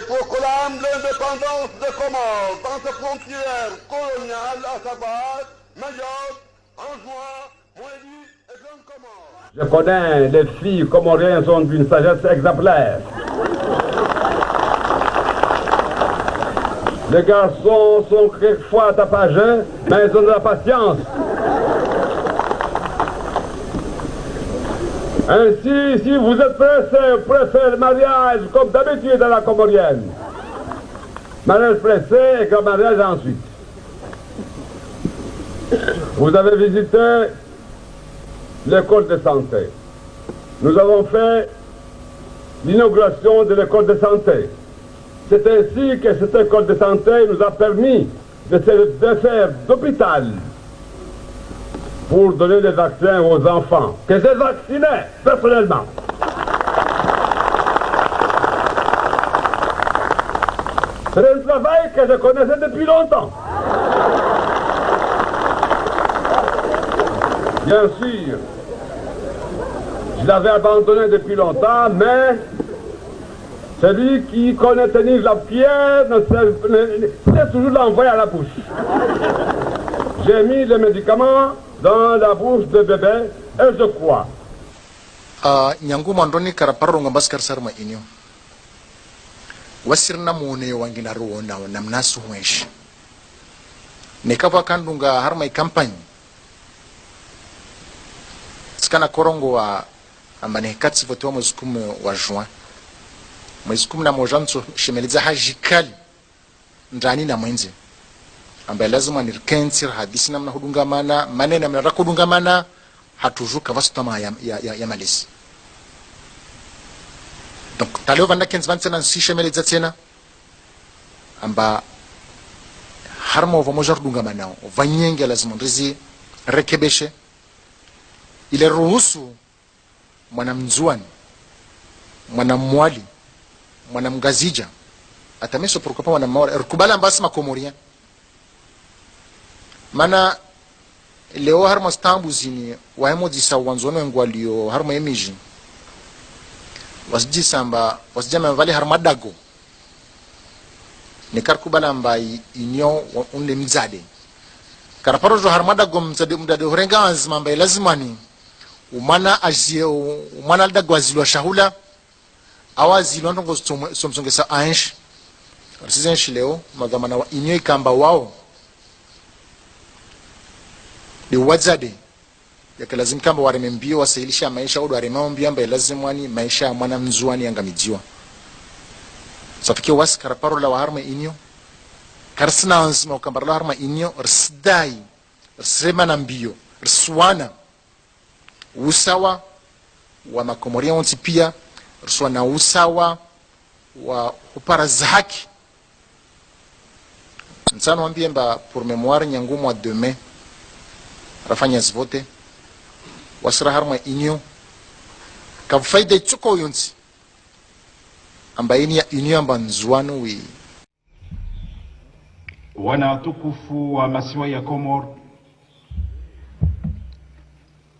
proclame l'indépendance des Comores dans ses frontières coloniales, à savoir Mayotte, Anjouan, Moélie et Grande Comore. Je connais les filles comoriennes sont d'une sagesse exemplaire. Les garçons sont quelquefois tapageux, mais ils ont de la patience. Ainsi, si vous êtes pressé, préférez le mariage comme d'habitude à la comorienne. Mariage pressé et grand mariage ensuite. Vous avez visité l'école de santé. Nous avons fait l'inauguration de l'école de santé. C'est ainsi que cette école de santé nous a permis de faire d'hôpital pour donner des vaccins aux enfants, que j'ai vaccinés personnellement. C'est un travail que je connaissais depuis longtemps. Bien sûr, je l'avais abandonné depuis longtemps, mais celui qui connaît tenir la pierre sait toujours l'envoyer à la bouche. J'ai mis les médicaments dans la bouche de bébé et je crois. Nyangu mandoni karaparro ngabaskar sarma inyo. Wasirna mone wangina ruona namnasu mwesh. Nekava kandunga harma campagne. Skana korongo wa ambane katsi voto mwezi 10 wa juin. Mwezi 10 na mojanso shemeliza hajikali ndani na mwenzi. Ambaye lazima nirkensir hadisi namna hudungamana maneno namna rakudungamana hatujuka vastama ya malisi. Donc taleo vanda kens vansena si shemeliza tena amba harmo vamojar dungamana vanyenge lazima ndizi rekebeshe ile ruhusu mwanamzuani mwanamwali mwanamgazija atameso prokopa mwanamwali rukubala mbasi makomoria mana leo harmo stambu zini wahemo disa wanzono ngwalio harmo emiji wasjisa amba wasjama vale harmadago ne karkubala mbai inyo unle mzade karaparojo harmadago mzade horenga azma mbai lazimani umana azie umana dagwazilwa shahula awazilwa ndongo somsongesa ansh arsizenshi leo magamana wa inyo ikamba wao de wazade yakalazim kamba waremembio wasailisha maisha odo waremambio ambaye lazimwani maisha mwana mzuani angamijiwa safike was karaparo la harma inyo karsna ansma ukambara la harma inyo rsdai rsema mbio rswana usawa wa makomoria wonti pia rswana usawa wa upara zaki nsano ambie mba pour mémoire nyangu mois de mai rafanya zvote wasra harma inyo ka faida tsuko yonsi ambaini ya inyo amba nzuano wi wana tukufu wa masiwa ya Komor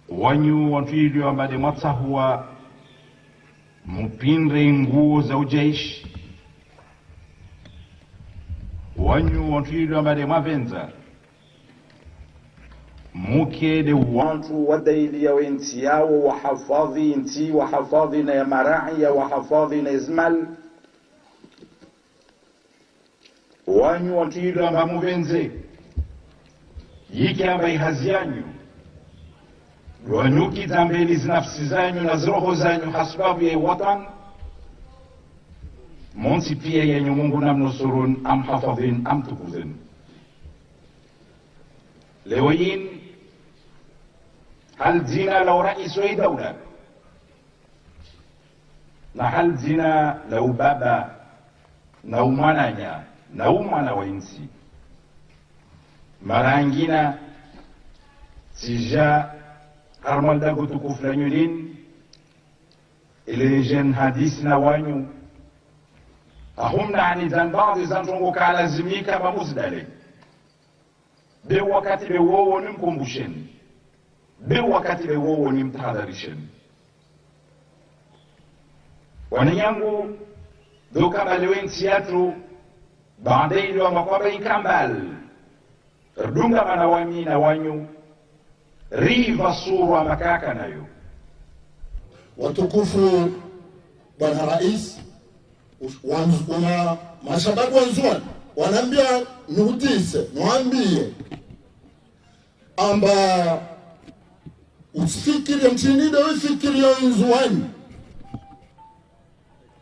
wanyu wantuilio ambade mwatsahuwa mupinre nguo za ujaishi wanyu wantuilio ambade mwavenza muke de wantu wadaili ya wenti yao wahafadhi inti wahafadhi na ya marai ya wahafadhi na izmal wanyu wantuilio amba muvenze yiki amba ihazi yanyu wanyuki zambeli zinafsi zanyu na zroho zanyu hasbabu ya watan monsi pia yenye Mungu namnusurun am hafadhin am tukuzin leo yin hal zina lau rais wa dawla na hal zina lau baba na umwananya na umwana wa insi marangina sija harmal dago tukufu la nyulin ile jen hadis na wanyu ahum nani zan baadhi zantongo kalazimika mamuzdale be wakati be wowo nimkumbusheni be wakati be wowo nimtahadharisheni wanyangu doka balewen siatu bande ilo makwaba inkambal rdunga manawami na wanyu riva surwa makaka nayo. Watukufu Bwana Rais, wana mashababu wanzuani wanaambia nihutise niwaambie amba usifikirie mchinide wifikirie nzuani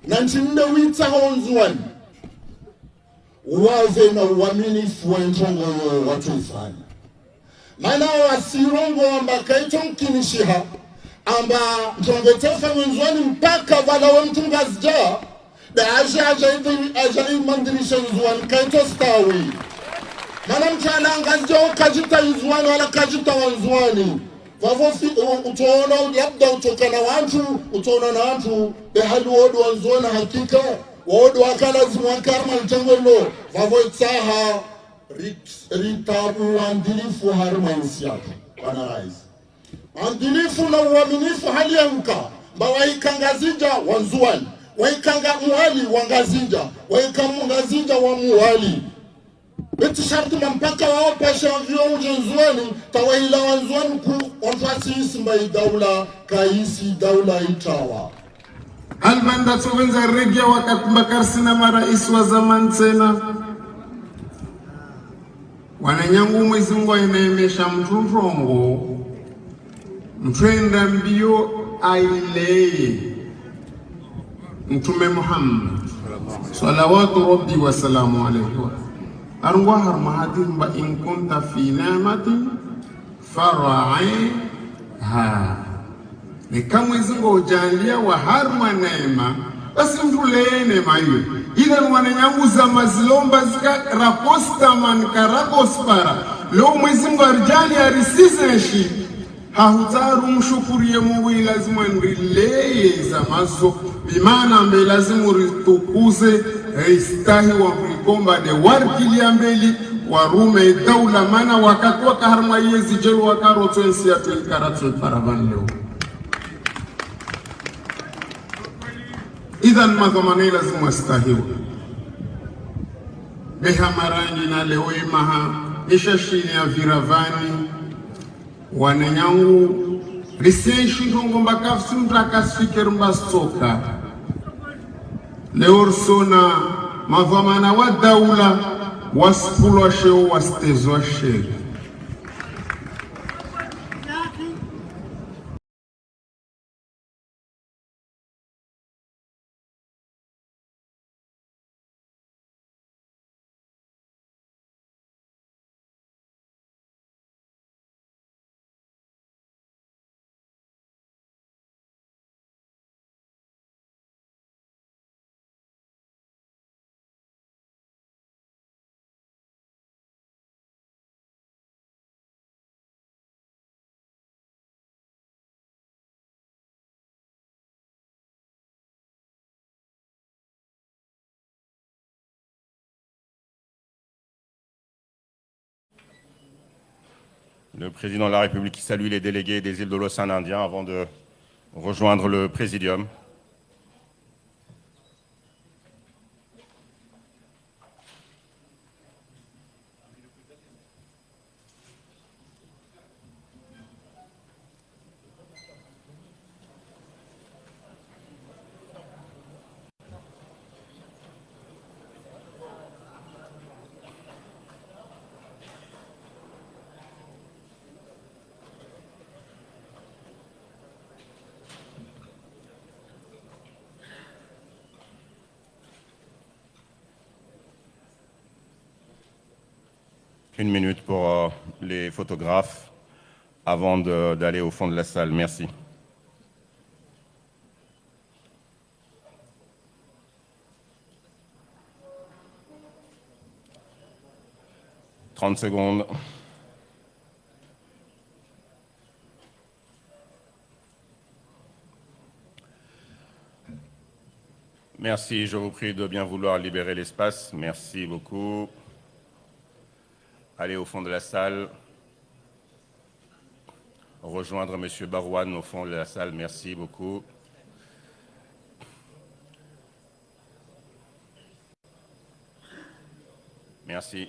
na mchinide witaho nzuani wave na uaminifu wa ntongo watu ifanya maana wasirongo amba kaito mkinishiha amba ntongetefa nzuani mpaka vala wa mtungazja da aja mandirisha nzuani kaito stawi mana mchana ngazja ukajita nzuani wala kajita wanzuani vavo utaona labda utokana watu utaona na watu behali wodu wanzuani hakika wodu wakalazimu wakarma mtengolo vavo itaha ritabu wandilifu harma insiatu Bwana Rais wandilifu na uaminifu hali ya mka mba waikangazija wanzuani waikanga muhali wangazinja waikamungazinja wa muhali beti sharti mpaka wao pasha vyo ujenzuani tawaila wanzuani ku onfasi isimba daula kaisi daula itawa Albanda tuwenza regia wakakumbakarsina marais wa zaman tena wananyangu Mwenyezi Mungu ainaemesha mtunrongo mtwenda mbio aileye Mtume Muhammad salawatu rabbi wa salamu alayhi arwa harma hadimba in kunta fi ni'matin fara'iha ni kama Mwenyezi Mungu ujalia wa harma neema basi mtuleye neema hiyo ila wananyangu za mazilomba zika raposta man karapospara leo Mwenyezi Mungu arjali arisizeshi hahutaru mshukurie Mungu lazima nrileye za mazo bimana ambe lazima ritukuze istahi wa mkomba de warkili ambeli warume daula mana wakatwa kaharma yezi jelu wakaroto ensi ya tuikaratu paravan leo idhan madhamani lazima istahiwa beha marangi na leo imaha ishashini ya viravani wananyangu risenshi ndongo mbakafsi mtakasifikir mbastoka leo sona madhamana wa daula waspulwa sheo wastezwa sheri Le président de la République qui salue les délégués des îles de l'océan Indien avant de rejoindre le présidium. Une minute pour les photographes avant d'aller au fond de la salle. Merci. « 30 secondes. Merci, je vous prie de bien vouloir libérer l'espace. Merci beaucoup. Allez au fond de la salle. Rejoindre M. Barouane au fond de la salle. Merci beaucoup. Merci.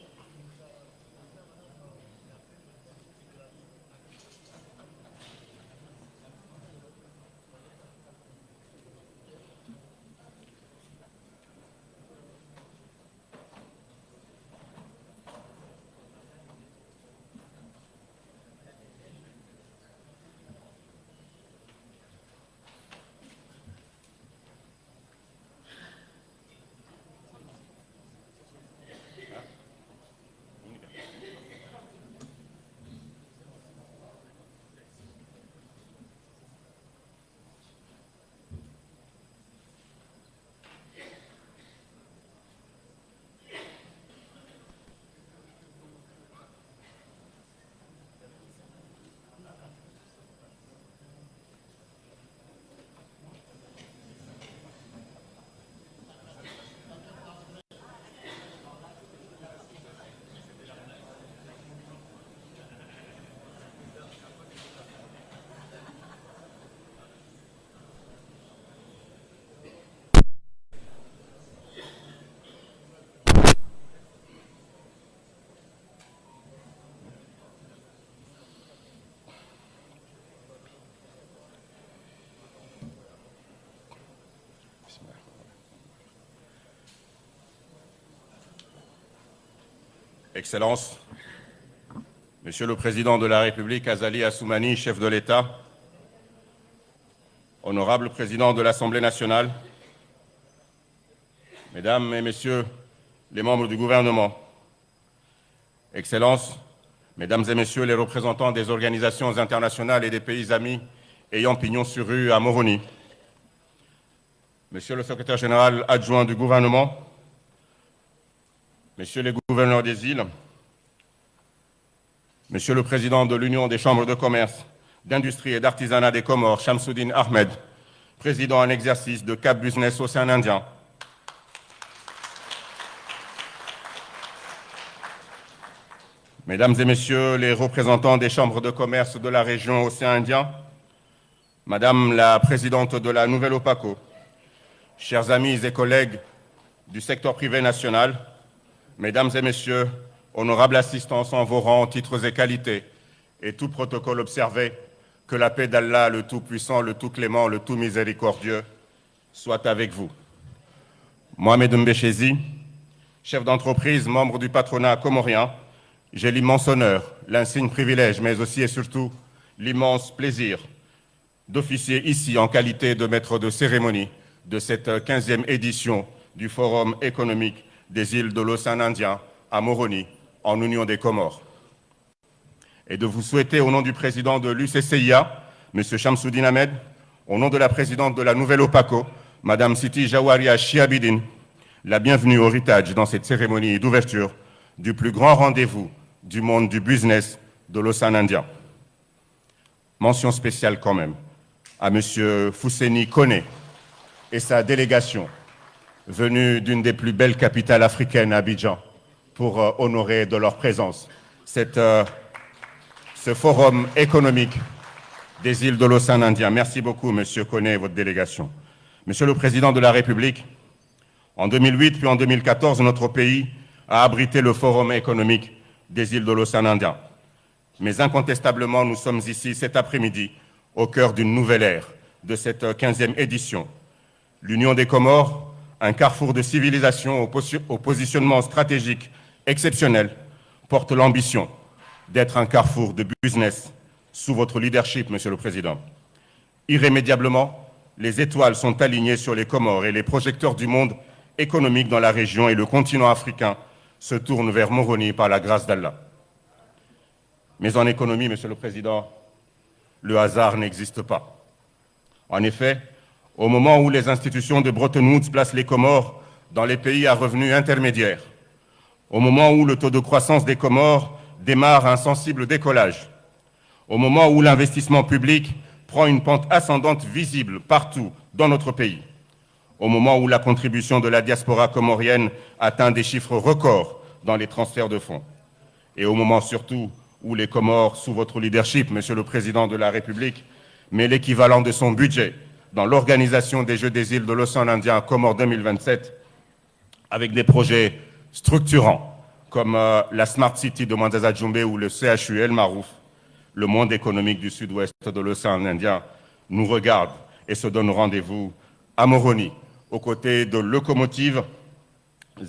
Excellences, Monsieur le Président de la République, Azali Assoumani, chef de l'État, Honorable Président de l'Assemblée nationale, Mesdames et Messieurs les membres du gouvernement, Excellences, Mesdames et Messieurs les représentants des organisations internationales et des pays amis ayant pignon sur rue à Moroni, Monsieur le Secrétaire général adjoint du gouvernement, Messieurs les gouverneurs des îles, Monsieur le Président de l'Union des chambres de commerce, d'industrie et d'artisanat des Comores, Shamsuddin Ahmed, Président en exercice de Cap Business Océan Indien, Mesdames et Messieurs les représentants des chambres de commerce de la région Océan Indien, Madame la Présidente de la Nouvelle Opaco, chers amis et collègues du secteur privé national, Mesdames et Messieurs, honorables assistance en vos rangs, titres et qualités, et tout protocole observé, que la paix d'Allah, le Tout-Puissant, le Tout-Clément, le Tout-Miséricordieux, soit avec vous. Mohamed Mbéchézi, chef d'entreprise, membre du patronat comorien, j'ai l'immense honneur, l'insigne privilège, mais aussi et surtout l'immense plaisir d'officier ici en qualité de maître de cérémonie de cette 15e édition du Forum économique des îles de l'Océan Indien à Moroni, en Union des Comores. Et de vous souhaiter, au nom du président de l'UCCIA, M. Shamsuddin Ahmed, au nom de la présidente de la Nouvelle Opaco, Mme Siti Jawaria Chiabidine, la bienvenue au héritage dans cette cérémonie d'ouverture du plus grand rendez-vous du monde du business de l'Océan Indien. Mention spéciale quand même à M. Fousseni Koné et sa délégation venue d'une des plus belles capitales africaines, Abidjan, pour honorer de leur présence ce forum économique des îles de l'Océan Indien. Merci beaucoup, M. Koné et votre délégation. Monsieur le Président de la République, en 2008 puis en 2014, notre pays a abrité le forum économique des îles de l'Océan Indien. Mais incontestablement, nous sommes ici cet après-midi au cœur d'une nouvelle ère de cette 15e édition. L'Union des Comores, un carrefour de civilisation au positionnement stratégique exceptionnel, porte l'ambition d'être un carrefour de business sous votre leadership, Monsieur le Président. Irrémédiablement, les étoiles sont alignées sur les Comores et les projecteurs du monde économique dans la région et le continent africain se tournent vers Moroni par la grâce d'Allah. Mais en économie, Monsieur le Président, le hasard n'existe pas. En effet, au moment où les institutions de Bretton Woods placent les Comores dans les pays à revenus intermédiaires, au moment où le taux de croissance des Comores démarre un sensible décollage, au moment où l'investissement public prend une pente ascendante visible partout dans notre pays, au moment où la contribution de la diaspora comorienne atteint des chiffres records dans les transferts de fonds, et au moment surtout où les Comores, sous votre leadership, Monsieur le Président de la République, met l'équivalent de son budget dans l'organisation des Jeux des îles de l'Océan Indien Comores 2027, avec des projets structurants, comme la Smart City de Mwanzaza Djumbe ou le CHU El Marouf, le monde économique du sud-ouest de l'océan Indien nous regarde et se donne rendez-vous à Moroni, aux côtés de locomotives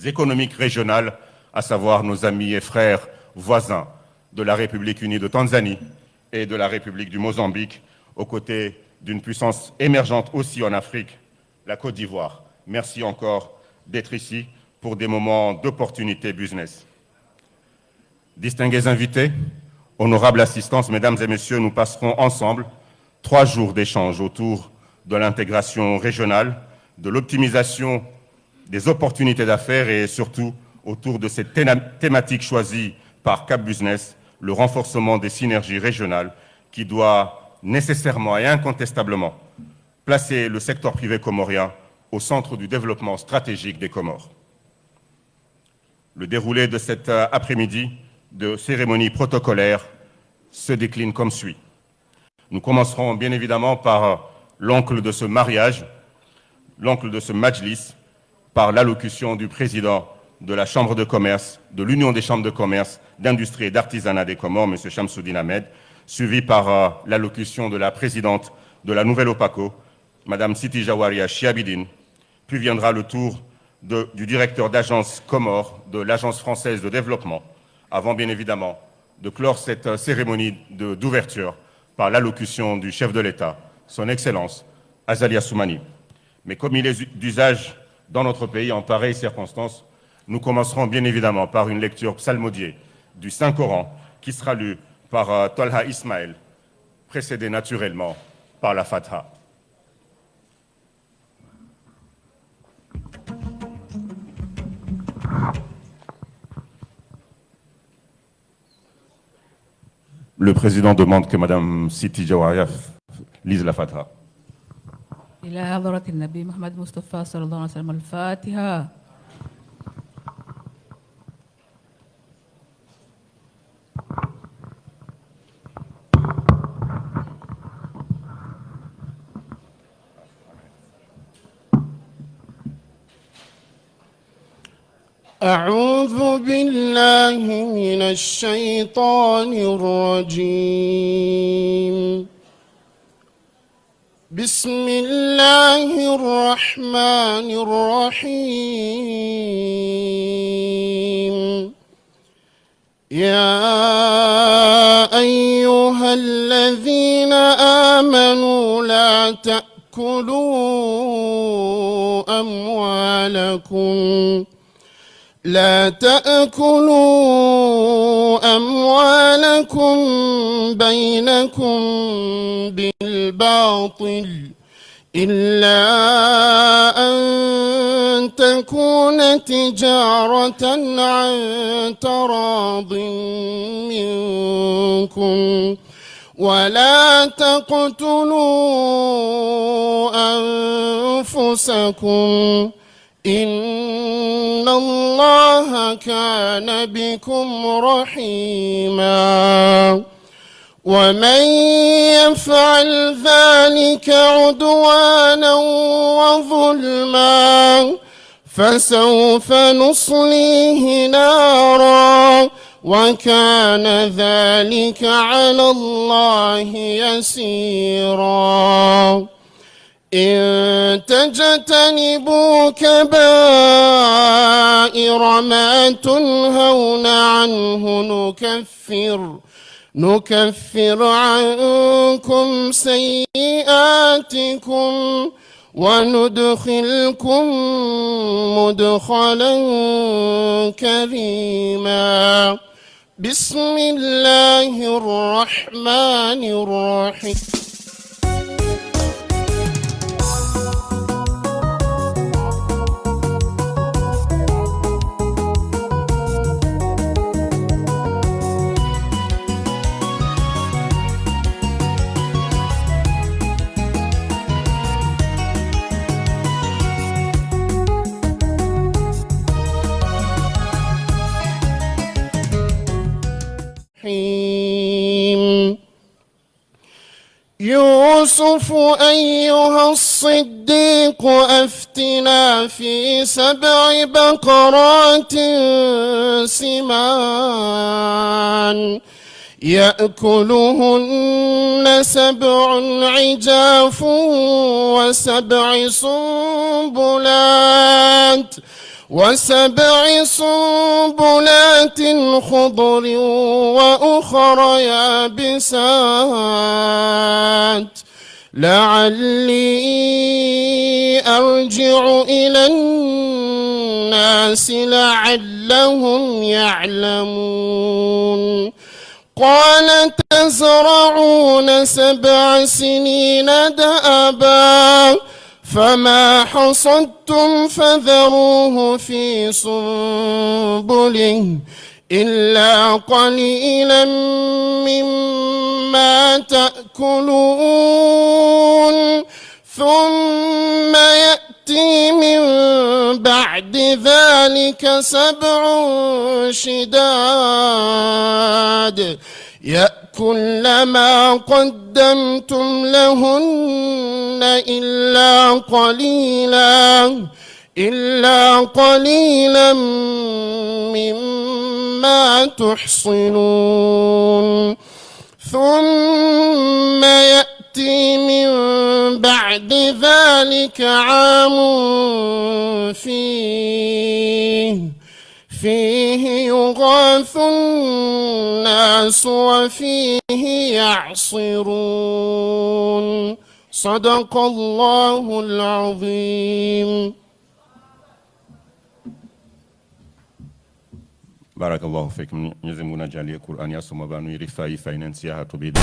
économiques régionales, à savoir nos amis et frères voisins de la République unie de Tanzanie et de la République du Mozambique, aux côtés d'une puissance émergente aussi en Afrique, la Côte d'Ivoire. Merci encore d'être ici pour des moments d'opportunité business. Distingués invités, honorables assistance, mesdames et messieurs, nous passerons ensemble 3 jours d'échange autour de l'intégration régionale, de l'optimisation des opportunités d'affaires et surtout autour de cette thématique choisie par Cap Business, le renforcement des synergies régionales qui doit nécessairement et incontestablement placer le secteur privé comorien au centre du développement stratégique des Comores. Le déroulé de cet après-midi de cérémonie protocolaire se décline comme suit. Nous commencerons bien évidemment par l'oncle de ce mariage, l'oncle de ce majlis, par l'allocution du président de la Chambre de commerce, de l'Union des chambres de commerce, d'industrie et d'artisanat des Comores, M. Shamsuddin Ahmed, suivi par l'allocution de la présidente de la Nouvelle Opaco, Mme Siti Jawaria Chiabidine, puis viendra le tour du directeur d'agence Comores de l'Agence française de développement, avant bien évidemment de clore cette cérémonie d'ouverture par l'allocution du chef de l'État, son Excellence Azali Assoumani. Mais comme il est d'usage dans notre pays en pareilles circonstances, nous commencerons bien évidemment par une lecture psalmodiée du Saint-Coran qui sera lue par Tolha Ismaël, précédée naturellement par la Fatha. Le président demande que Mme Siti Jawaria lise la Fatha. إلى حضرة النبي محمد مصطفى صلى الله عليه وسلم الفاتحة. أعوذ بالله من الشيطان الرجيم. بسم الله الرحمن الرحيم. يا أيها الذين آمنوا لا تأكلوا أموالكم بينكم بالباطل إلا أن تكون تجارة عن تراض منكم ولا تقتلوا أنفسكم إن الله كان بكم رحيما. ومن يفعل ذلك عدوانا وظلما فسوف نصليه نارا وكان ذلك على الله يسيرا. إن تجتنبوا كبائر ما تنهون عنه نكفر عنكم سيئاتكم وندخلكم مدخلا كريما. بسم الله الرحمن الرحيم. يوسف أيها الصديق أفتنا في 7 بقرات سمان يأكلهن 7 عجاف و7 سنبلات خضر وأخر يابسات لعلي أرجع إلى الناس لعلهم يعلمون قال تزرعون 7 سنين دأبا فما حصدتم فذروه في سنبله إلا قليلا مما تأكلون ثم يأتي من بعد ذلك 7 شداد يأكل ما قدمتم لهن إلا قليلا مما تحصنون ثم يأتي من بعد ذلك عام فيه يغاث الناس وفيه يعصرون صدق الله العظيم. Barakallahu fikum. Mwenyezi Mungu ajalie Qur'ani yasoma banu irifai finance ya tubidi.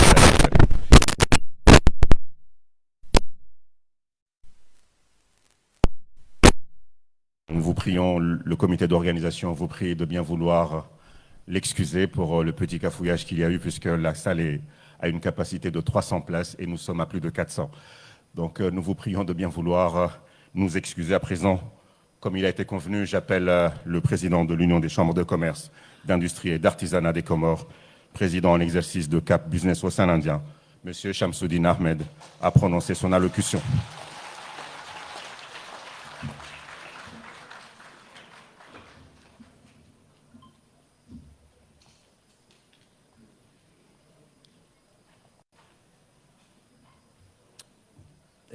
Nous vous prions, le comité d'organisation vous prie de bien vouloir l'excuser pour le petit cafouillage qu'il y a eu, puisque la salle a une capacité de 300 places et nous sommes à plus de 400. Donc nous vous prions de bien vouloir nous excuser à présent. Comme il a été convenu, j'appelle le président de l'Union des chambres de commerce, d'industrie et d'artisanat des Comores, président en exercice de Cap Business Océan Indien, M. Shamsuddin Ahmed, à prononcer son allocution.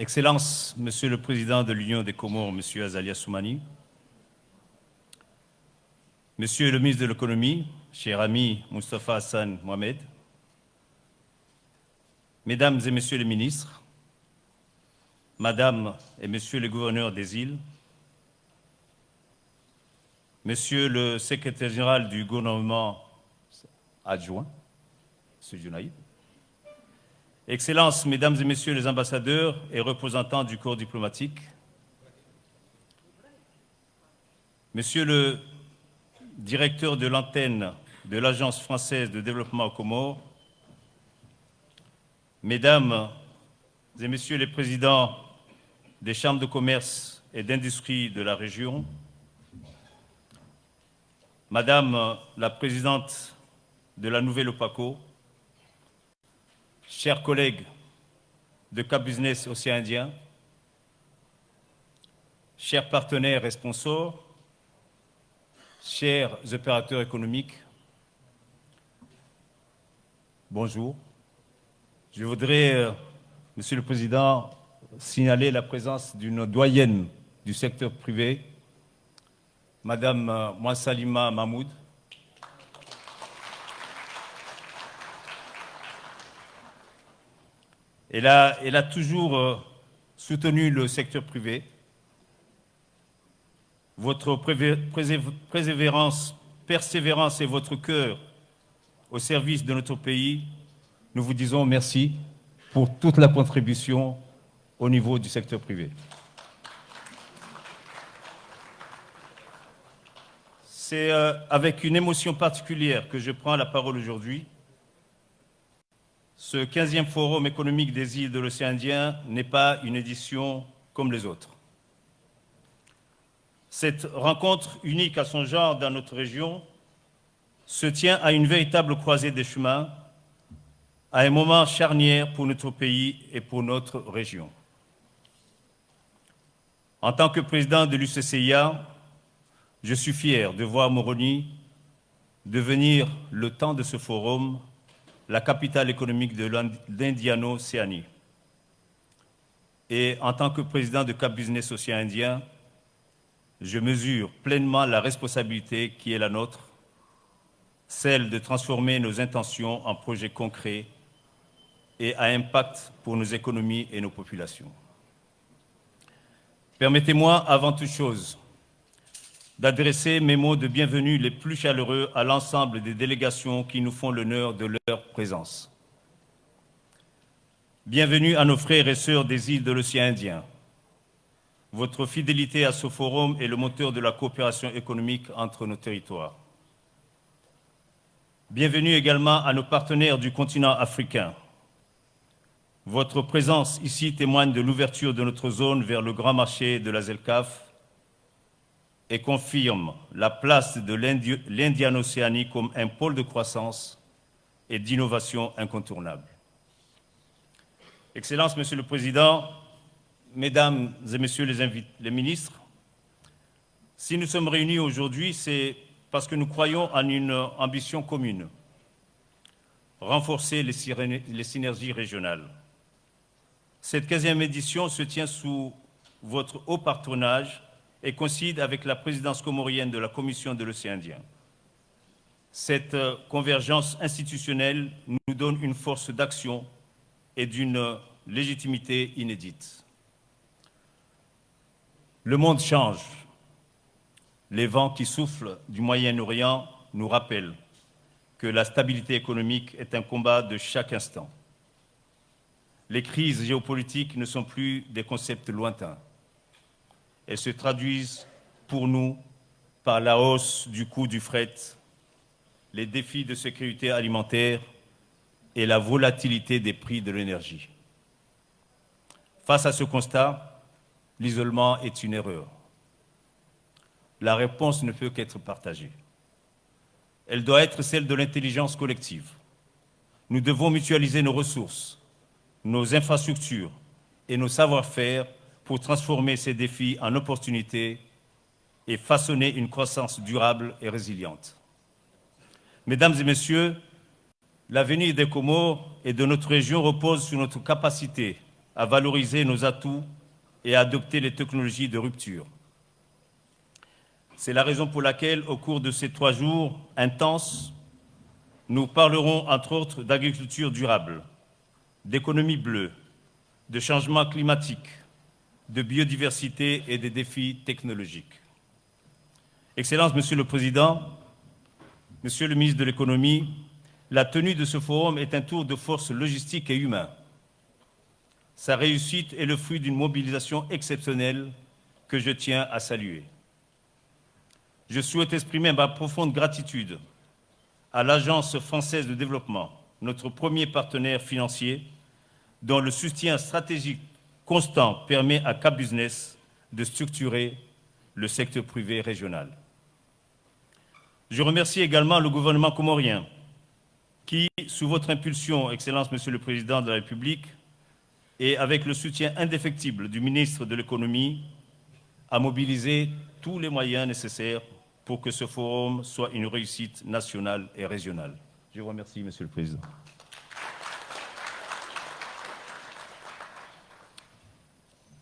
Excellences, Monsieur le Président de l'Union des Comores, Monsieur Azali Assoumani, Monsieur le ministre de l'Économie, cher ami Moustapha Hassan Mohamed, Mesdames et Messieurs les ministres, Madame et Monsieur les gouverneurs des îles, Monsieur le secrétaire général du gouvernement adjoint, M. Junaïd, Excellences, Mesdames et Messieurs les ambassadeurs et représentants du corps diplomatique, Monsieur le directeur de l'antenne de l'Agence française de développement aux Comores, Mesdames et Messieurs les présidents des chambres de commerce et d'industrie de la région, Madame la présidente de la Nouvelle Opaco, chers collègues de Cap Business Océan Indien, chers partenaires et sponsors, chers opérateurs économiques, bonjour. Je voudrais, Monsieur le Président, signaler la présence d'une doyenne du secteur privé, Madame Mouassalima Mahmoud, Elle a toujours soutenu le secteur privé. Votre persévérance et votre cœur au service de notre pays, nous vous disons merci pour toute la contribution au niveau du secteur privé. C'est avec une émotion particulière que je prends la parole aujourd'hui. Ce 15e Forum économique des îles de l'océan Indien n'est pas une édition comme les autres. Cette rencontre unique à son genre dans notre région se tient à une véritable croisée des chemins à un moment charnière pour notre pays et pour notre région. En tant que président de l'UCCIA, je suis fier de voir Moroni devenir, le temps de ce forum, la capitale économique de l'Indiano-Océanie. Et en tant que président de Cap Business Océan Indien, je mesure pleinement la responsabilité qui est la nôtre, celle de transformer nos intentions en projets concrets et à impact pour nos économies et nos populations. Permettez-moi, avant toute chose, d'adresser mes mots de bienvenue les plus chaleureux à l'ensemble des délégations qui nous font l'honneur de leur présence. Bienvenue à nos frères et sœurs des îles de l'océan Indien. Votre fidélité à ce forum est le moteur de la coopération économique entre nos territoires. Bienvenue également à nos partenaires du continent africain. Votre présence ici témoigne de l'ouverture de notre zone vers le grand marché de la ZLECAf et confirme la place de l'Indiano-Océanie comme un pôle de croissance et d'innovation incontournable. Excellences, Monsieur le Président, Mesdames et Messieurs les ministres, si nous sommes réunis aujourd'hui, c'est parce que nous croyons en une ambition commune, renforcer les synergies régionales. Cette 15e édition se tient sous votre haut patronage et coïncide avec la présidence comorienne de la Commission de l'océan Indien. Cette convergence institutionnelle nous donne une force d'action et d'une légitimité inédite. Le monde change. Les vents qui soufflent du Moyen-Orient nous rappellent que la stabilité économique est un combat de chaque instant. Les crises géopolitiques ne sont plus des concepts lointains. Elles se traduisent pour nous par la hausse du coût du fret, les défis de sécurité alimentaire et la volatilité des prix de l'énergie. Face à ce constat, l'isolement est une erreur. La réponse ne peut qu'être partagée. Elle doit être celle de l'intelligence collective. Nous devons mutualiser nos ressources, nos infrastructures et nos savoir-faire pour transformer ces défis en opportunités et façonner une croissance durable et résiliente. Mesdames et Messieurs, l'avenir des Comores et de notre région repose sur notre capacité à valoriser nos atouts et à adopter les technologies de rupture. C'est la raison pour laquelle, au cours de ces 3 jours intenses, nous parlerons entre autres d'agriculture durable, d'économie bleue, de changement climatique, de biodiversité et des défis technologiques. Excellences, Monsieur le Président, Monsieur le ministre de l'Économie, la tenue de ce forum est un tour de force logistique et humain. Sa réussite est le fruit d'une mobilisation exceptionnelle que je tiens à saluer. Je souhaite exprimer ma profonde gratitude à l'Agence française de développement, notre premier partenaire financier, dont le soutien stratégique constant permet à Cap Business de structurer le secteur privé régional. Je remercie également le gouvernement comorien qui, sous votre impulsion, Excellence Monsieur le Président de la République, et avec le soutien indéfectible du ministre de l'Économie, a mobilisé tous les moyens nécessaires pour que ce forum soit une réussite nationale et régionale. Je vous remercie, Monsieur le Président.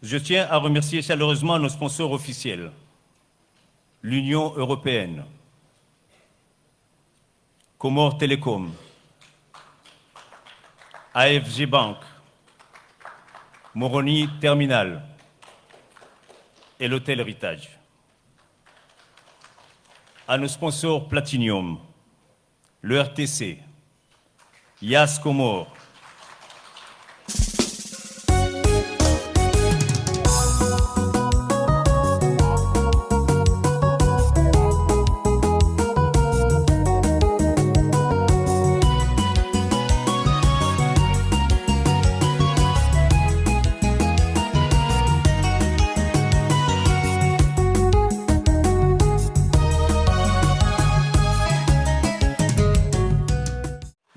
Je tiens à remercier chaleureusement nos sponsors officiels, l'Union européenne, Comores Télécom, AFG Bank, Moroni Terminal et l'Hôtel Héritage. À nos sponsors Platinium, le RTC, Yas Comores,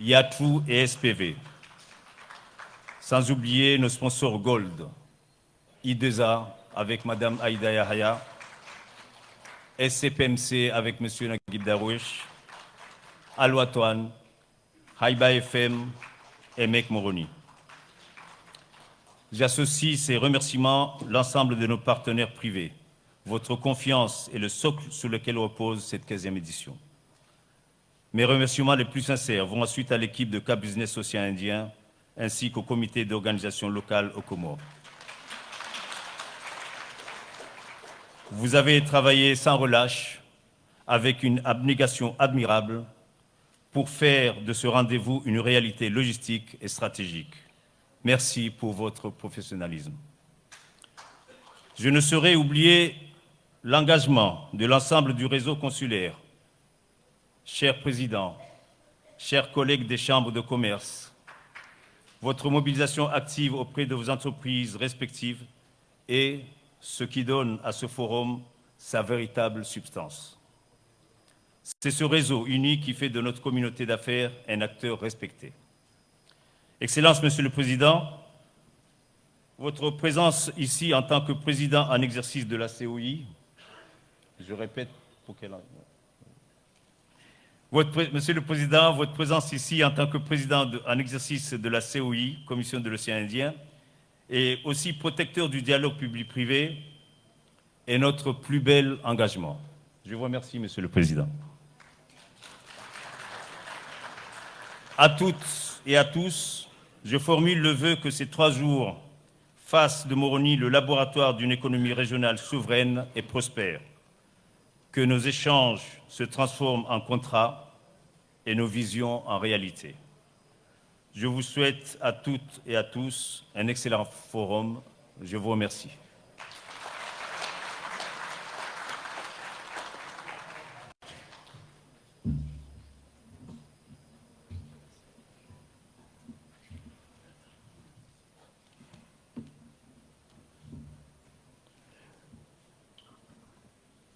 Yatrou et SPV. Sans oublier nos sponsors Gold, I2A avec Madame Aïda Yahya, SCPMC avec Monsieur Naguib Darwish, Al-Watwan, Haïba FM et Mek Moroni. J'associe ces remerciements l'ensemble de nos partenaires privés. Votre confiance est le socle sur lequel repose cette 15e édition. Mes remerciements les plus sincères vont ensuite à l'équipe de Cap Business Océan Indien ainsi qu'au comité d'organisation locale aux Comores. Vous avez travaillé sans relâche, avec une abnégation admirable, pour faire de ce rendez-vous une réalité logistique et stratégique. Merci pour votre professionnalisme. Je ne saurais oublier l'engagement de l'ensemble du réseau consulaire. Cher Président, chers collègues des chambres de commerce, votre mobilisation active auprès de vos entreprises respectives est ce qui donne à ce forum sa véritable substance. C'est ce réseau uni qui fait de notre communauté d'affaires un acteur respecté. Excellence, Monsieur le Président, votre présence ici en tant que président en exercice de la COI, je répète pour qu'elle... Monsieur le Président, votre présence ici en tant que président en exercice de la COI, Commission de l'Océan Indien, et aussi protecteur du dialogue public-privé, est notre plus bel engagement. Je vous remercie, Monsieur le Président. À toutes et à tous, je formule le vœu que ces 3 jours fassent de Moroni le laboratoire d'une économie régionale souveraine et prospère, que nos échanges se transforment en contrats et nos visions en réalité. Je vous souhaite à toutes et à tous un excellent forum. Je vous remercie.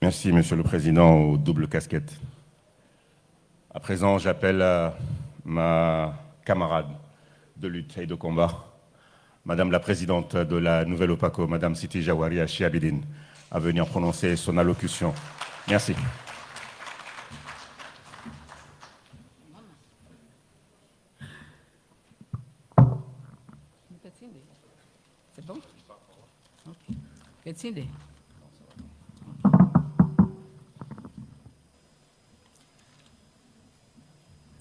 Merci, Monsieur le Président, aux doubles casquettes. À présent, j'appelle ma camarade de lutte et de combat, Madame la Présidente de la Nouvelle Opaco, Madame Siti Jawaria Chiabidine, à venir prononcer son allocution. Merci. C'est bon? Okay.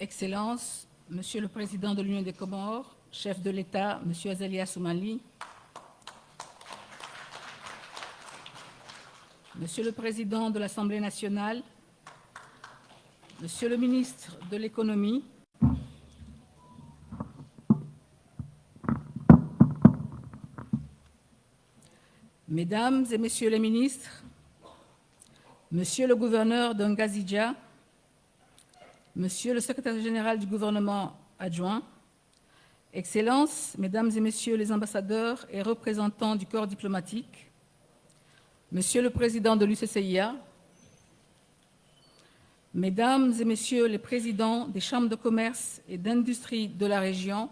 Excellences, Monsieur le Président de l'Union des Comores, chef de l'État, Monsieur Azali Assoumani, Monsieur le Président de l'Assemblée nationale, Monsieur le ministre de l'Économie, Mesdames et Messieurs les ministres, Monsieur le gouverneur d'Angazidja, Monsieur le secrétaire général du gouvernement adjoint, Excellences, Mesdames et Messieurs les ambassadeurs et représentants du corps diplomatique, Monsieur le président de l'UCCIA, Mesdames et Messieurs les présidents des chambres de commerce et d'industrie de la région,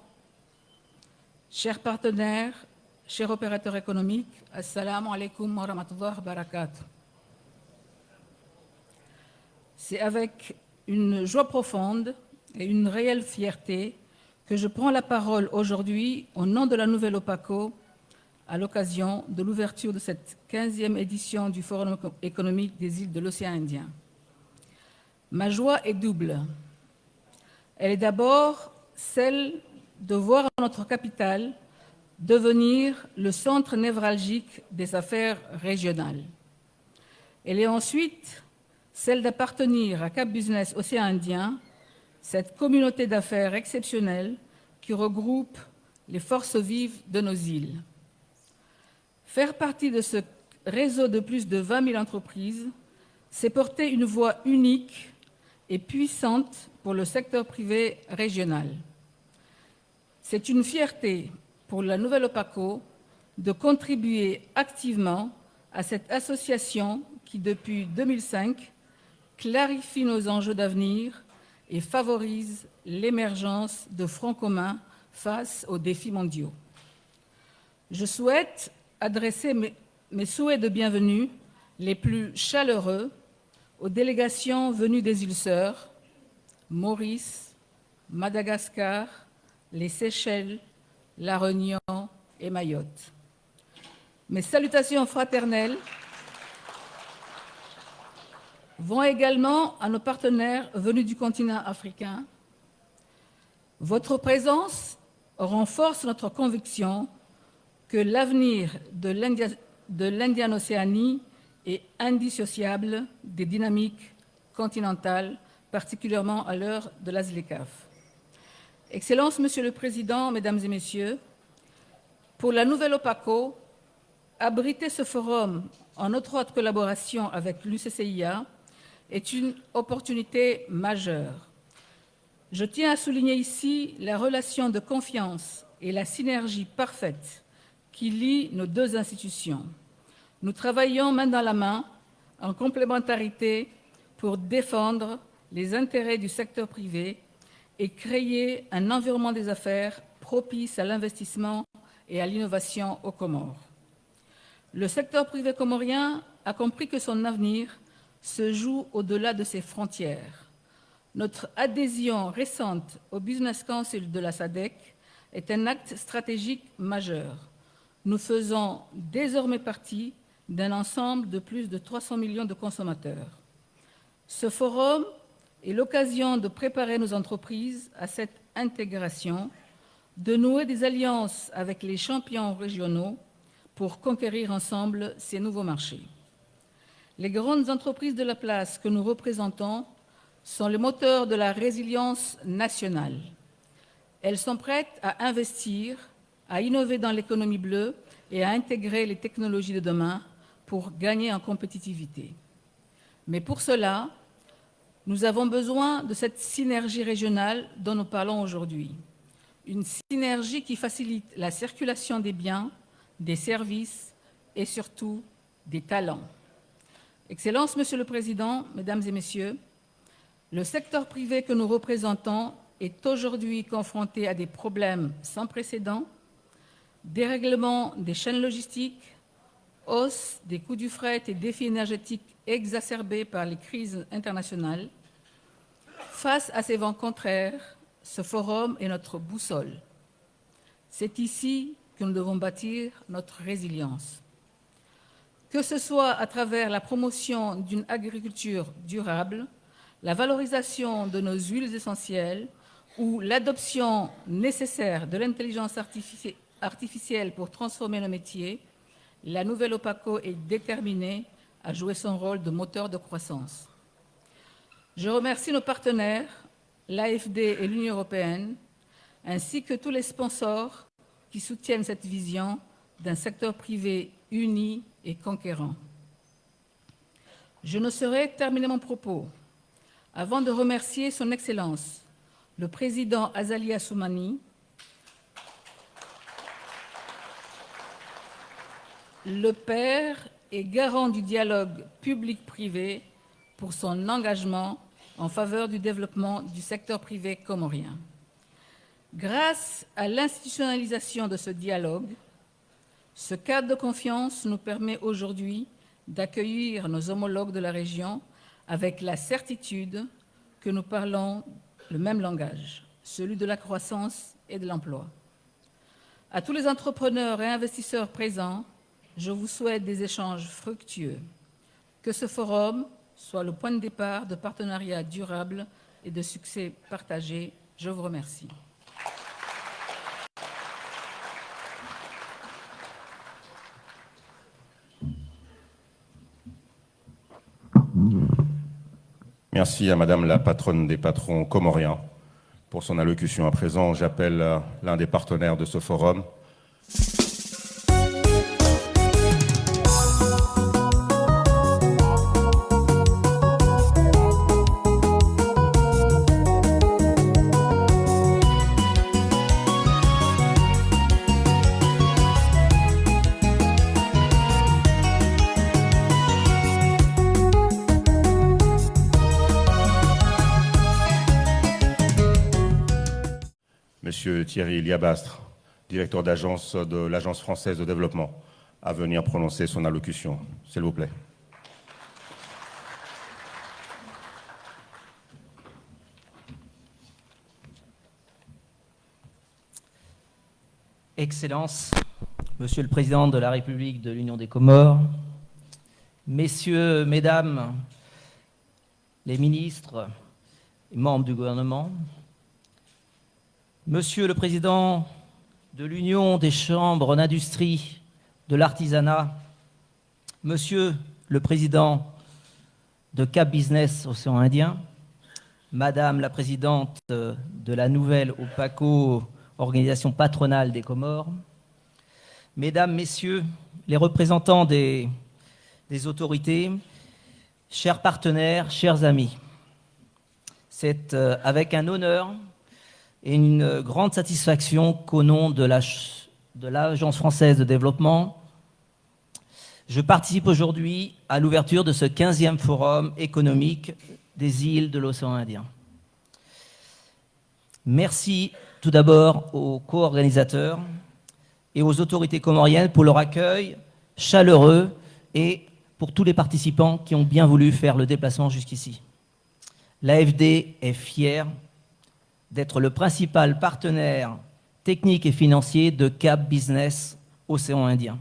chers partenaires, chers opérateurs économiques, Assalamu alaikum wa rahmatullahi wa barakatuh. C'est avec une joie profonde et une réelle fierté que je prends la parole aujourd'hui au nom de la Nouvelle Opaco à l'occasion de l'ouverture de cette 15e édition du Forum économique des îles de l'océan Indien. Ma joie est double. Elle est d'abord celle de voir notre capitale devenir le centre névralgique des affaires régionales. Elle est ensuite celle d'appartenir à Cap Business Océan Indien, cette communauté d'affaires exceptionnelle qui regroupe les forces vives de nos îles. Faire partie de ce réseau de plus de 20 000 entreprises, c'est porter une voix unique et puissante pour le secteur privé régional. C'est une fierté pour la Nouvelle Opaco de contribuer activement à cette association qui, depuis 2005, clarifie nos enjeux d'avenir et favorise l'émergence de fronts communs face aux défis mondiaux. Je souhaite adresser mes souhaits de bienvenue les plus chaleureux aux délégations venues des îles Sœurs, Maurice, Madagascar, les Seychelles, La Réunion et Mayotte. Mes salutations fraternelles vont également à nos partenaires venus du continent africain. Votre présence renforce notre conviction que l'avenir de l'Indiane-Océanie est indissociable des dynamiques continentales, particulièrement à l'heure de la ZLECAf. Excellences, Monsieur le Président, Mesdames et Messieurs, pour la nouvelle OPACO, abriter ce forum en étroite collaboration avec l'UCCIA est une opportunité majeure. Je tiens à souligner ici la relation de confiance et la synergie parfaite qui lie nos deux institutions. Nous travaillons main dans la main, en complémentarité, pour défendre les intérêts du secteur privé et créer un environnement des affaires propice à l'investissement et à l'innovation aux Comores. Le secteur privé comorien a compris que son avenir se joue au-delà de ses frontières. Notre adhésion récente au Business Council de la SADC est un acte stratégique majeur. Nous faisons désormais partie d'un ensemble de plus de 300 millions de consommateurs. Ce forum est l'occasion de préparer nos entreprises à cette intégration, de nouer des alliances avec les champions régionaux pour conquérir ensemble ces nouveaux marchés. Les grandes entreprises de la place que nous représentons sont le moteur de la résilience nationale. Elles sont prêtes à investir, à innover dans l'économie bleue et à intégrer les technologies de demain pour gagner en compétitivité. Mais pour cela, nous avons besoin de cette synergie régionale dont nous parlons aujourd'hui. Une synergie qui facilite la circulation des biens, des services et surtout des talents. Excellences, Monsieur le Président, Mesdames et Messieurs, le secteur privé que nous représentons est aujourd'hui confronté à des problèmes sans précédent, dérèglement des chaînes logistiques, hausse des coûts du fret et défis énergétiques exacerbés par les crises internationales. Face à ces vents contraires, ce forum est notre boussole. C'est ici que nous devons bâtir notre résilience. Que ce soit à travers la promotion d'une agriculture durable, la valorisation de nos huiles essentielles ou l'adoption nécessaire de l'intelligence artificielle pour transformer nos métiers, la nouvelle OPACO est déterminée à jouer son rôle de moteur de croissance. Je remercie nos partenaires, l'AFD et l'Union européenne, ainsi que tous les sponsors qui soutiennent cette vision d'un secteur privé uni et conquérant. Je ne saurais terminer mon propos avant de remercier son Excellence, le président Azali Assoumani, le père et garant du dialogue public-privé pour son engagement en faveur du développement du secteur privé comorien. Grâce à l'institutionnalisation de ce dialogue, ce cadre de confiance nous permet aujourd'hui d'accueillir nos homologues de la région avec la certitude que nous parlons le même langage, celui de la croissance et de l'emploi. À tous les entrepreneurs et investisseurs présents, je vous souhaite des échanges fructueux. Que ce forum soit le point de départ de partenariats durables et de succès partagés. Je vous remercie. Merci à Madame la patronne des patrons comoriens pour son allocution. À présent, j'appelle l'un des partenaires de ce forum. Monsieur Thierry Liabastre, directeur d'agence de l'Agence française de développement, à venir prononcer son allocution. S'il vous plaît. Excellences, Monsieur le Président de la République de l'Union des Comores, Messieurs, Mesdames, les ministres et membres du gouvernement, Monsieur le Président de l'Union des chambres d'industrie, de l'artisanat, Monsieur le Président de Cap Business Océan Indien, Madame la Présidente de la nouvelle OPACO, Organisation patronale des Comores, Mesdames, Messieurs, les représentants des autorités, chers partenaires, chers amis, c'est avec un honneur et une grande satisfaction qu'au nom de l'Agence française de développement, je participe aujourd'hui à l'ouverture de ce 15e forum économique des îles de l'océan Indien. Merci tout d'abord aux co-organisateurs et aux autorités comoriennes pour leur accueil chaleureux et pour tous les participants qui ont bien voulu faire le déplacement jusqu'ici. L'AFD est fière d'être le principal partenaire technique et financier de Cap Business Océan Indien.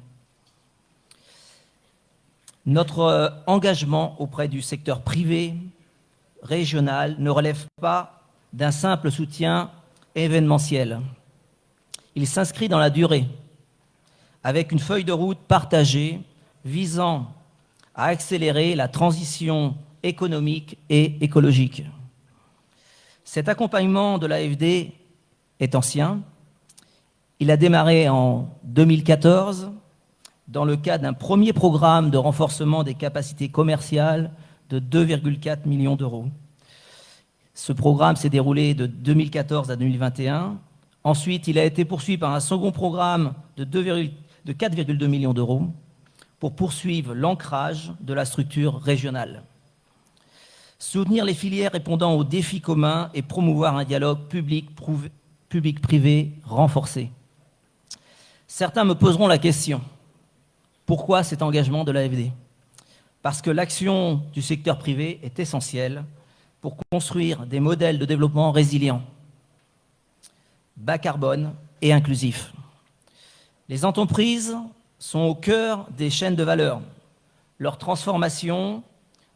Notre engagement auprès du secteur privé régional ne relève pas d'un simple soutien événementiel. Il s'inscrit dans la durée, avec une feuille de route partagée visant à accélérer la transition économique et écologique. Cet accompagnement de l'AFD est ancien. Il a démarré en 2014 dans le cadre d'un premier programme de renforcement des capacités commerciales de 2,4 millions d'euros. Ce programme s'est déroulé de 2014 à 2021. Ensuite, il a été poursuivi par un second programme de 4,2 millions d'euros pour poursuivre l'ancrage de la structure régionale. Soutenir les filières répondant aux défis communs et promouvoir un dialogue public-privé renforcé. Certains me poseront la question, pourquoi cet engagement de l'AFD? Parce que l'action du secteur privé est essentielle pour construire des modèles de développement résilients, bas carbone et inclusifs. Les entreprises sont au cœur des chaînes de valeur. Leur transformation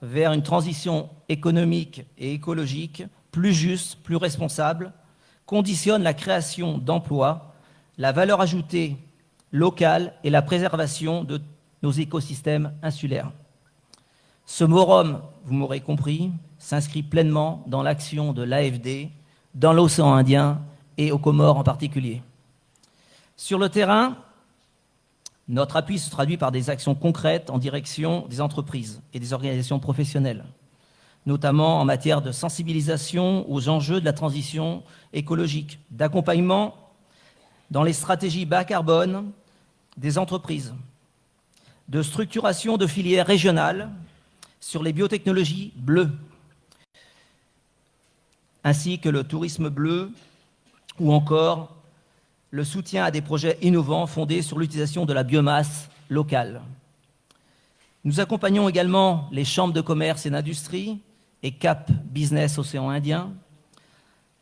vers une transition économique et écologique plus juste, plus responsable, conditionne la création d'emplois, la valeur ajoutée locale et la préservation de nos écosystèmes insulaires. Ce forum, vous m'aurez compris, s'inscrit pleinement dans l'action de l'AFD, dans l'océan Indien et aux Comores en particulier. Sur le terrain, notre appui se traduit par des actions concrètes en direction des entreprises et des organisations professionnelles, notamment en matière de sensibilisation aux enjeux de la transition écologique, d'accompagnement dans les stratégies bas carbone des entreprises, de structuration de filières régionales sur les biotechnologies bleues, ainsi que le tourisme bleu ou encore le soutien à des projets innovants fondés sur l'utilisation de la biomasse locale. Nous accompagnons également les chambres de commerce et d'industrie et Cap Business Océan Indien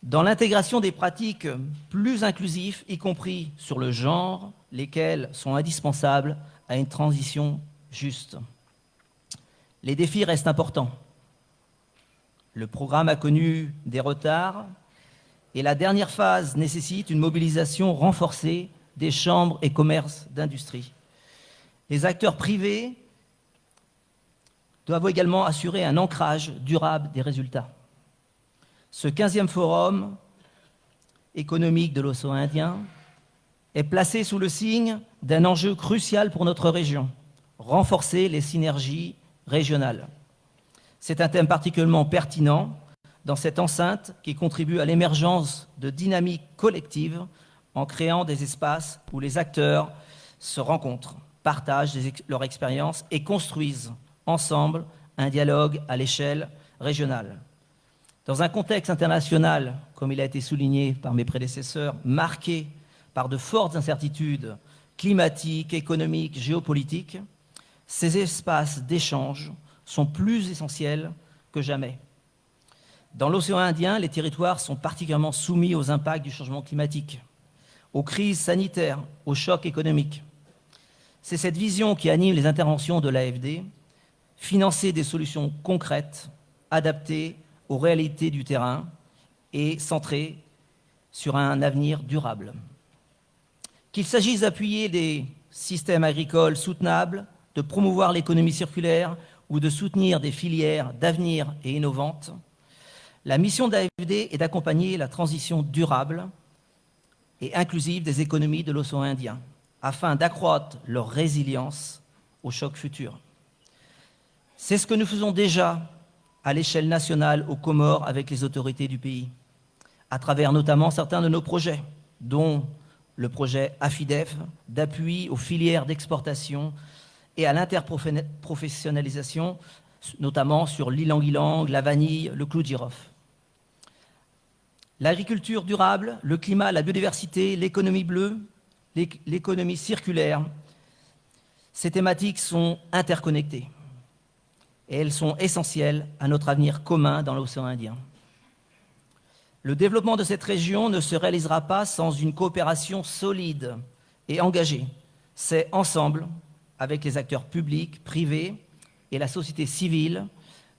dans l'intégration des pratiques plus inclusives, y compris sur le genre, lesquelles sont indispensables à une transition juste. Les défis restent importants. Le programme a connu des retards et la dernière phase nécessite une mobilisation renforcée des chambres et commerces d'industrie. Les acteurs privés doivent également assurer un ancrage durable des résultats. Ce 15e forum économique de l'océan Indien est placé sous le signe d'un enjeu crucial pour notre région, renforcer les synergies régionales. C'est un thème particulièrement pertinent dans cette enceinte qui contribue à l'émergence de dynamiques collectives en créant des espaces où les acteurs se rencontrent, partagent leur expérience et construisent ensemble un dialogue à l'échelle régionale. Dans un contexte international, comme il a été souligné par mes prédécesseurs, marqué par de fortes incertitudes climatiques, économiques, géopolitiques, ces espaces d'échange sont plus essentiels que jamais. Dans l'océan Indien, les territoires sont particulièrement soumis aux impacts du changement climatique, aux crises sanitaires, aux chocs économiques. C'est cette vision qui anime les interventions de l'AFD, financer des solutions concrètes, adaptées aux réalités du terrain et centrées sur un avenir durable. Qu'il s'agisse d'appuyer des systèmes agricoles soutenables, de promouvoir l'économie circulaire ou de soutenir des filières d'avenir et innovantes, la mission de l'AFD est d'accompagner la transition durable et inclusive des économies de l'océan Indien, afin d'accroître leur résilience aux chocs futurs. C'est ce que nous faisons déjà à l'échelle nationale aux Comores avec les autorités du pays, à travers notamment certains de nos projets, dont le projet AFIDEF d'appui aux filières d'exportation et à l'interprofessionnalisation, notamment sur l'ilang-ilang, la vanille, le clou de girofle. L'agriculture durable, le climat, la biodiversité, l'économie bleue, l'économie circulaire, ces thématiques sont interconnectées et elles sont essentielles à notre avenir commun dans l'océan Indien. Le développement de cette région ne se réalisera pas sans une coopération solide et engagée. C'est ensemble, avec les acteurs publics, privés et la société civile,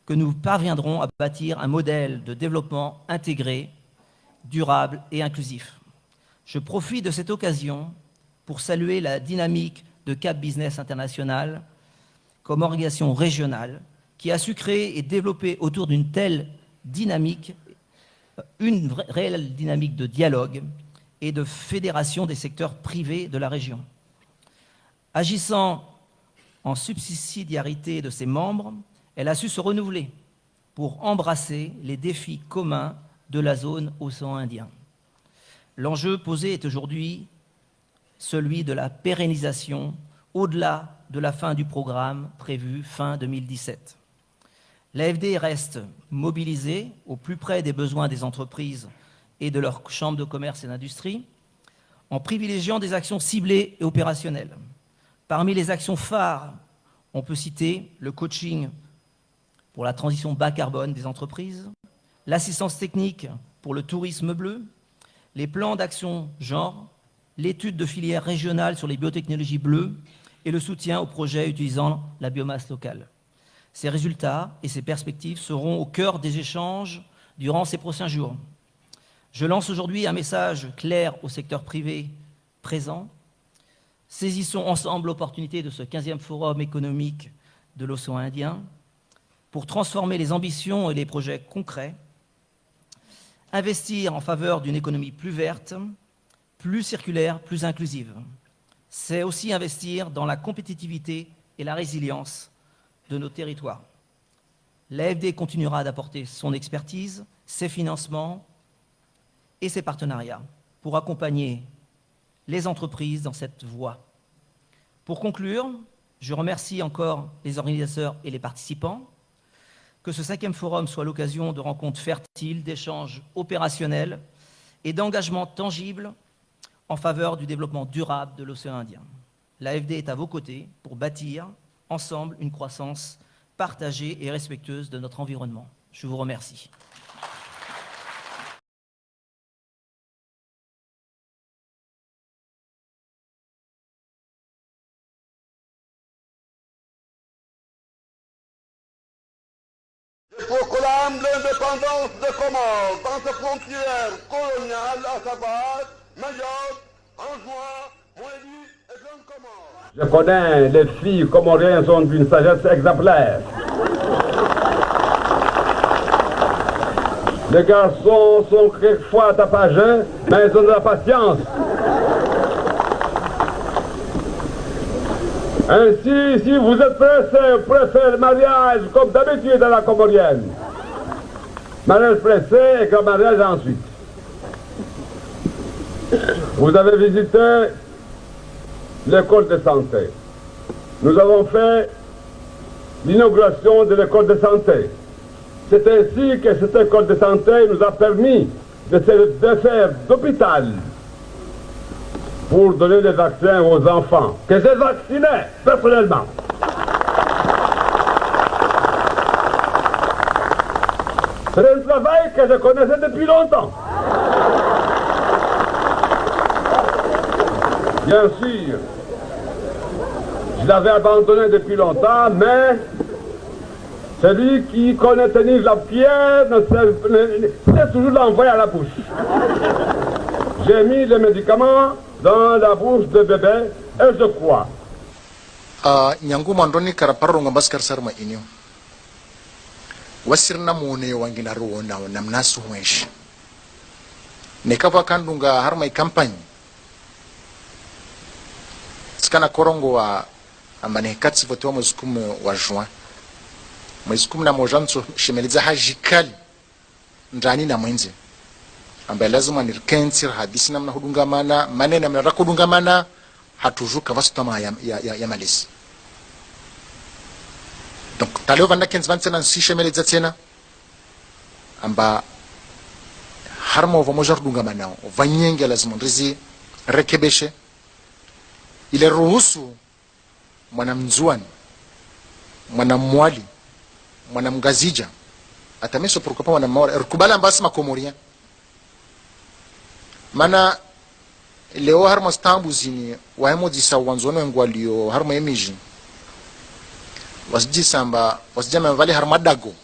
que nous parviendrons à bâtir un modèle de développement intégré, durable et inclusif. Je profite de cette occasion pour saluer la dynamique de Cap Business International comme organisation régionale qui a su créer et développer autour d'une telle dynamique une réelle dynamique de dialogue et de fédération des secteurs privés de la région. Agissant en subsidiarité de ses membres, elle a su se renouveler pour embrasser les défis communs de la zone océan Indien. L'enjeu posé est aujourd'hui celui de la pérennisation au-delà de la fin du programme prévu fin 2017. L'AFD reste mobilisée au plus près des besoins des entreprises et de leurs chambres de commerce et d'industrie en privilégiant des actions ciblées et opérationnelles. Parmi les actions phares, on peut citer le coaching pour la transition bas carbone des entreprises, l'assistance technique pour le tourisme bleu, les plans d'action genre, l'étude de filières régionales sur les biotechnologies bleues et le soutien aux projets utilisant la biomasse locale. Ces résultats et ces perspectives seront au cœur des échanges durant ces prochains jours. Je lance aujourd'hui un message clair au secteur privé présent. Saisissons ensemble l'opportunité de ce 15e Forum économique de l'océan Indien pour transformer les ambitions et les projets concrets, investir en faveur d'une économie plus verte, plus circulaire, plus inclusive. C'est aussi investir dans la compétitivité et la résilience de nos territoires. L'AFD continuera d'apporter son expertise, ses financements et ses partenariats pour accompagner les entreprises dans cette voie. Pour conclure, je remercie encore les organisateurs et les participants. Que ce 5e forum soit l'occasion de rencontres fertiles, d'échanges opérationnels et d'engagements tangibles en faveur du développement durable de l'océan Indien. L'AFD est à vos côtés pour bâtir ensemble une croissance partagée et respectueuse de notre environnement. Je vous remercie. Je proclame l'indépendance des Comores dans ses frontières coloniales, à savoir Mayotte, Anjouan, Moélie et Grande Comore. Je connais les filles comoriennes sont d'une sagesse exemplaire. Les garçons sont quelquefois tapageux, mais ils ont de la patience. Ainsi, si vous êtes pressé, préférez le mariage comme d'habitude à la comorienne. Mariage pressé et grand mariage ensuite. Vous avez visité l'école de santé. Nous avons fait l'inauguration de l'école de santé. C'est ainsi que cette école de santé nous a permis de se faire d'hôpital pour donner des vaccins aux enfants, que j'ai vacciné personnellement. C'est un travail que je connaissais depuis longtemps. Bien sûr, je l'avais abandonné depuis longtemps, mais celui qui connaît tenir la pierre sait toujours l'envoyer à la bouche. J'ai mis les médicaments dans la bouche de bébé et je crois. Nyangu mandoni karaparo ngambas karsarma inyo. Wasirna mune wangina ruona namnasu mwesh. Nekava kandunga harma kampanye. Skana korongo wa amane katsi voto muzikumu wa juin. Muzikumu na mojanso shemeliza hajikali ndani na mwenze. Ambaye lazima nirkensir hadisi namna hudungamana manena mna rakudungamana hatujuka vasutama ya malisi. Donc taleo vanda kens vansena nsishemeleza tena amba harma vamoja hudungamana vanyenge lazima ndizi rekebeshe ile ruhusu mwanamzuani mwanamwali mwanamgazija atameso pourquoi pas mwanamwali rukubala mbasi makomoria mana leo harma stambu zini wahemo disa wanzono ngwalio harma emiji wasjisa mba wasjama vale harma dago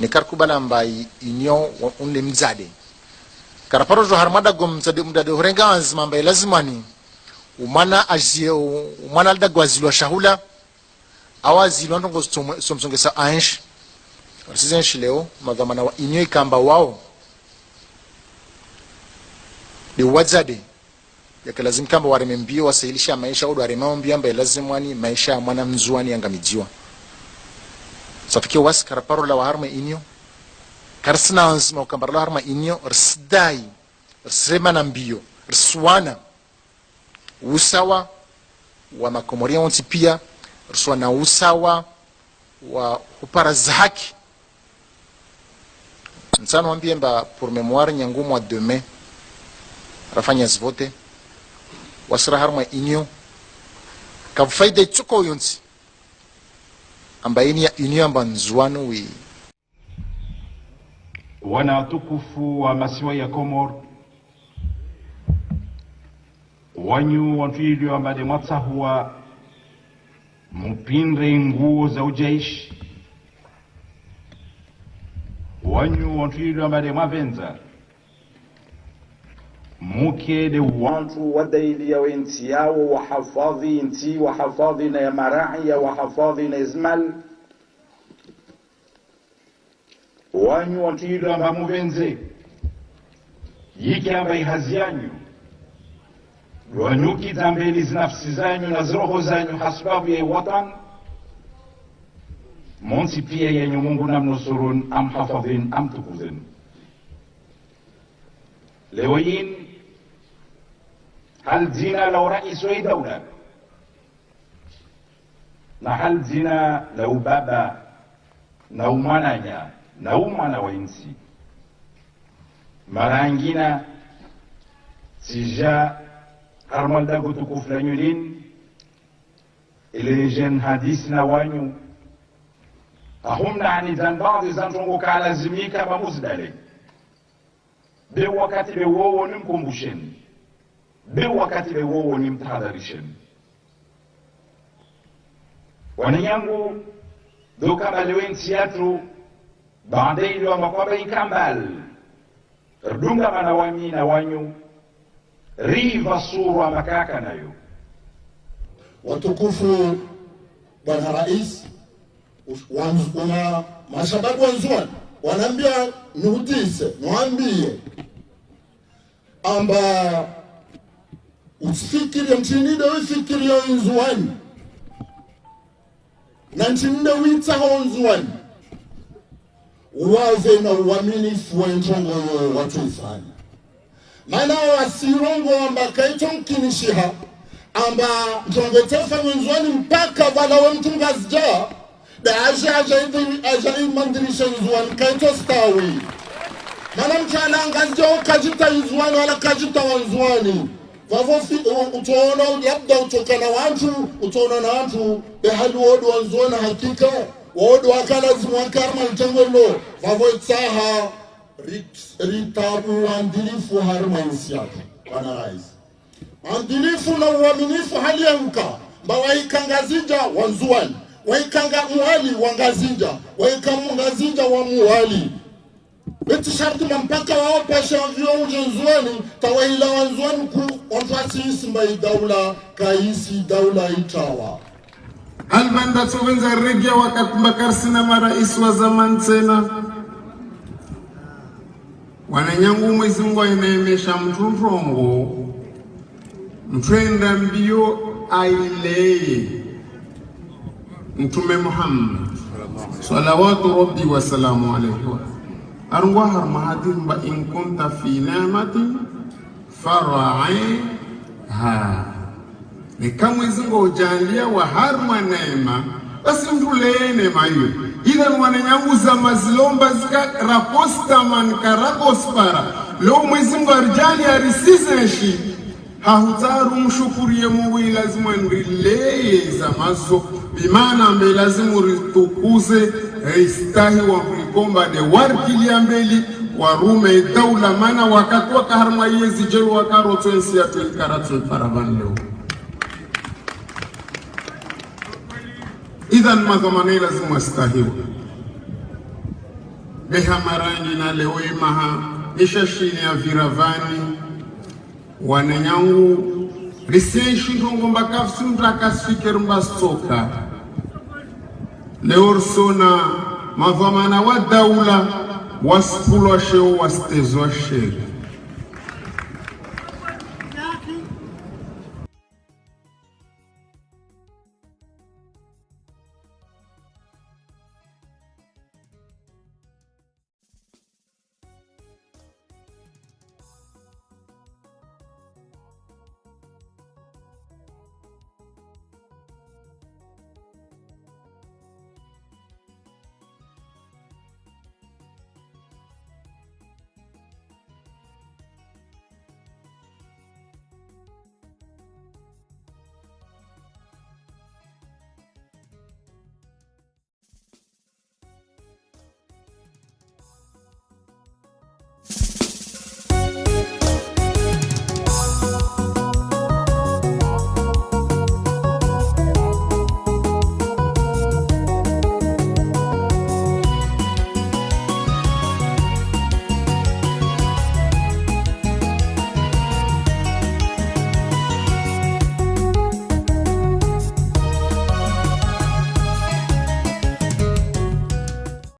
ni karkubala mba inyo unle mzade karaparo jo harma dago mzade horenga azma mba lazimani umana azie umana dago azilwa shahula awazilwa ndongo somsongesa ansh sizenshi leo madhamana wa inyo ikamba wao de wazade yakalazim kamba waremembio wasailisha maisha au waremambia ambaye lazimani maisha mwana mzuani angamijiwa safikia was karaparo la harma inyo karsna azma ukambara la harma inyo rsdai rsema na mbio rswana usawa wa makomoria onti pia rswana usawa wa uparaza haki nsano wambie mba pour mémoire nyangu mois de mai rafanya zvote wasira harma inyo kafaida chuko yonsi amba inyo amba nzuano wi wana tukufu wa masiwa ya Komor wanyu wantuilio amba de matsahua mpinre nguo za ujaishi wanyu wantuilio amba de mavenza muke de wantu wadaili ya wenti yao wahafadhi inti wahafadhi na ya marai wahafadhi na izmal wanyu wantuilio amba muvenze yiki amba ihazianyu wanyuki zambeli zinafsi zanyu na zroho zanyu hasbabu ya watan monsi pia yenye Mungu namnusurun amhafadhin amtukuzin lewayin hal zina law rais wa dawla na hal zina law baba na umwananya na umwana wa insi marangina sija harmal dagu tukufla nyulin ile jen hadis na wanyu ahumna ani zan baadhi zantongo kalazimika mamuzdale be wakati be wowo nimkumbusheni be wakati be wowo nimtahadharisheni wanyangu doka balewensi yatu baadaye ndio makwamba ikambal rdunga mana wami na wanyu riva sura makaka nayo watukufu bwana rais wana mashababu wanzuani wanaambia nihutise niwaambie amba usifikirie mchinide ufikirie nzuani na mchinide witaho nzuani uwaze na uaminifu wa ntongo watu ifani maana wasirongo amba kaito mkinishiha amba ntongo tefa nzuani mpaka wala wa mtungazja da aja mandirisha nzuani kaito stawi mana mchana ngazio kajita izwani wala kajita wanzwani vavo utaona labda utokana watu utaona na watu behali wodu wanzwani hakika wodu wakala zimwakarma itangolo vavo itsaha ritabu andilifu harma insiaka wana rais andilifu na uaminifu hali ya mka mba waikangazija wanzuani waikanga muhali wangazinja waikangazinja wa muhali beti sharti mpaka wao pasha vyo ujenzuani tawaila wanzuani ku onfasi isimba daula kaisi daula itawa albanda tuwenza regia wakati mbakarsina marais wa zaman tena wananyangu mwezi Mungu inaemesha mturongo mtwenda mbio aileye Mtume Muhammad salawatu rabbi wa salamu alayhi arwa harmahatin ba in kunta fi ni'matin fara'iha ni kama izingo ujalia wa harma neema basi mtuleye neema hiyo ila wananyanguza mazilomba zika raposta man karakospara leo mwezi Mungu arjali arisizeshi hahutaru mshukurie Mungu lazima nrileye za mazo bimana mbe lazimu ritukuze istahi wa kulikomba de warkilia mbeli warume daula mana wakati waka harma yezi jelu wakaro tuensi ya tuenkaratu paravan leo idhan madhamane lazimu astahiwa beha marangi na leo imaha ishashini ya viravani wananyangu risenshi ngomba kafsi mtakasfikir mbastoka leorsona madhamana wa daula waspulwa sheo wastezwa sheri